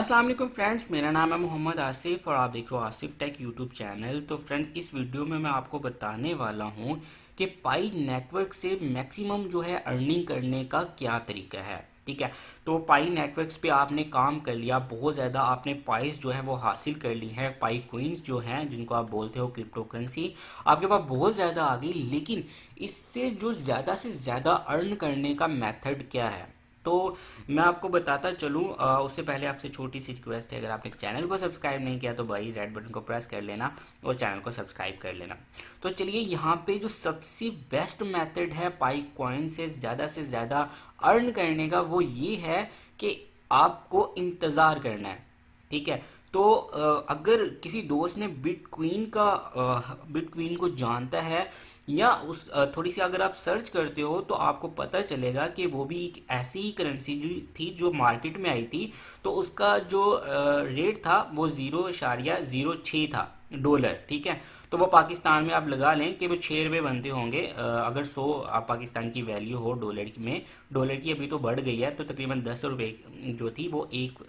अस्सलाम वालेकुम फ्रेंड्स, मेरा नाम है मोहम्मद आसिफ और आप देख रहे हो आसिफ टेक यूट्यूब चैनल। तो फ्रेंड्स, इस वीडियो में मैं आपको बताने वाला हूं कि पाई नेटवर्क से मैक्सिमम जो है अर्निंग करने का क्या तरीका है। ठीक है, तो पाई नेटवर्क्स पे आपने काम कर लिया, बहुत ज़्यादा आपने पाइस जो है वो हासिल कर ली है। पाई क्विंस जो हैं जिनको आप बोलते हो क्रिप्टो करेंसी, आपके पास बहुत ज़्यादा आ गई। लेकिन इससे जो ज़्यादा से ज़्यादा अर्न करने का मेथड क्या है, तो मैं आपको बताता चलूँ। उससे पहले आपसे छोटी सी रिक्वेस्ट है, अगर आपने चैनल को सब्सक्राइब नहीं किया तो भाई रेड बटन को प्रेस कर लेना और चैनल को सब्सक्राइब कर लेना। तो चलिए, यहाँ पे जो सबसे बेस्ट मेथड है पाई कॉइन से ज़्यादा अर्न करने का, वो ये है कि आपको इंतज़ार करना है। ठीक है, तो अगर किसी दोस्त ने बिटक्वीन को जानता है या उस थोड़ी सी अगर आप सर्च करते हो तो आपको पता चलेगा कि वो भी एक ऐसी ही करेंसी जो थी जो मार्केट में आई थी। तो उसका जो रेट था वो 0.06 था डॉलर। ठीक है, तो वो पाकिस्तान में आप लगा लें कि वो 6 रुपये बनते होंगे। अगर 100 आप पाकिस्तान की वैल्यू हो डॉलर में, डॉलर की अभी तो बढ़ गई है, तो तकरीबन 10 रुपये जो थी वो एक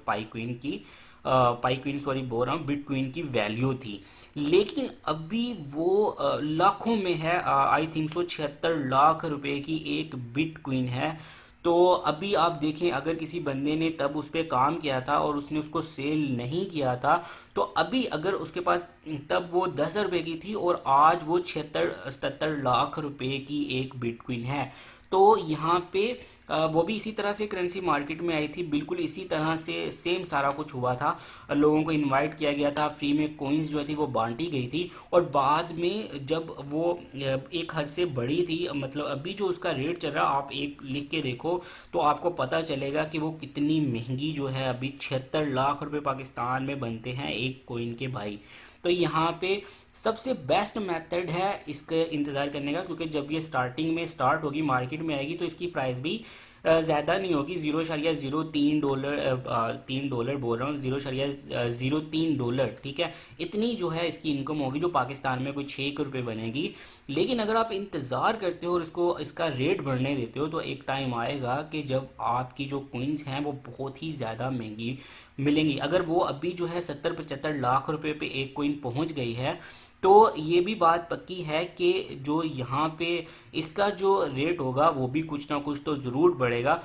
पाई क्वीन सॉरी बोल रहा हूँ बिटक्वीन की वैल्यू थी। लेकिन अभी वो लाखों में है। आई थिंक सो 76 लाख रुपए की एक बिटक्वीन है। तो अभी आप देखें, अगर किसी बंदे ने तब उस पर काम किया था और उसने उसको सेल नहीं किया था, तो अभी अगर उसके पास तब वो 10 रुपए की थी और आज वो 76-77 लाख रुपए की एक बिटकॉइन है। तो यहाँ पे वो भी इसी तरह से करेंसी मार्केट में आई थी, बिल्कुल इसी तरह से सेम सारा कुछ हुआ था। लोगों को इनवाइट किया गया था, फ्री में कोइंस जो थी वो बांटी गई थी। और बाद में जब वो एक हद से बड़ी थी, मतलब अभी जो उसका रेट चल रहा, आप एक लिख के देखो तो आपको पता चलेगा कि वो कितनी महंगी जो है। अभी 76 लाख रुपए पाकिस्तान में बनते हैं एक कोइन के भाई। तो यहाँ पे सबसे बेस्ट मेथड है इसके इंतज़ार करने का, क्योंकि जब ये स्टार्टिंग में स्टार्ट होगी, मार्केट में आएगी, तो इसकी प्राइस भी ज़्यादा नहीं होगी। 0.03 डॉलर, 3 डॉलर बोल रहा हूँ, 0.03 डॉलर। ठीक है, इतनी जो है इसकी इनकम होगी, जो पाकिस्तान में कोई 6 रुपये बनेगी। लेकिन अगर आप इंतज़ार करते हो और इसको इसका रेट बढ़ने देते हो, तो एक टाइम आएगा कि जब आपकी जो कोइंस हैं वो बहुत ही ज़्यादा महंगी मिलेंगी। अगर वो अभी जो है 70-75 लाख रुपए पे एक कोइन पहुंच गई है, तो ये भी बात पक्की है कि जो यहाँ पे इसका जो रेट होगा वो भी कुछ ना कुछ तो ज़रूर बढ़ेगा।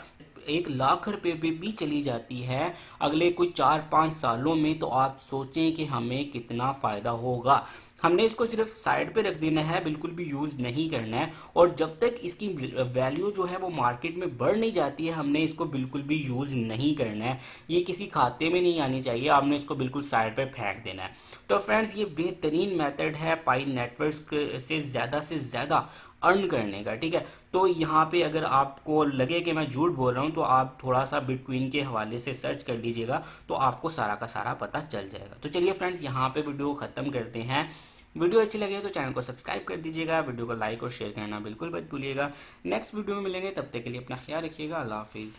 1 लाख रुपए पे भी चली जाती है अगले कुछ 4-5 सालों में, तो आप सोचें कि हमें कितना फ़ायदा होगा। हमने इसको सिर्फ साइड पे रख देना है, बिल्कुल भी यूज़ नहीं करना है। और जब तक इसकी वैल्यू जो है वो मार्केट में बढ़ नहीं जाती है, हमने इसको बिल्कुल भी यूज़ नहीं करना है। ये किसी खाते में नहीं आनी चाहिए, आपने इसको बिल्कुल साइड पे फेंक देना है। तो फ्रेंड्स, ये बेहतरीन मेथड है पाई नेटवर्क से ज़्यादा अर्न करने का। ठीक है, तो यहाँ पे अगर आपको लगे कि मैं झूठ बोल रहा हूँ, तो आप थोड़ा सा बिटक्वीन के हवाले से सर्च कर लीजिएगा, तो आपको सारा का सारा पता चल जाएगा। तो चलिए फ्रेंड्स, यहाँ पे वीडियो ख़त्म करते हैं। वीडियो अच्छी लगे तो चैनल को सब्सक्राइब कर दीजिएगा, वीडियो को लाइक और शेयर करना बिल्कुल मत भूलिएगा। नेक्स्ट वीडियो में मिलेंगे, तब तक के लिए अपना ख्याल रखिएगा। अल्लाह हाफिज़।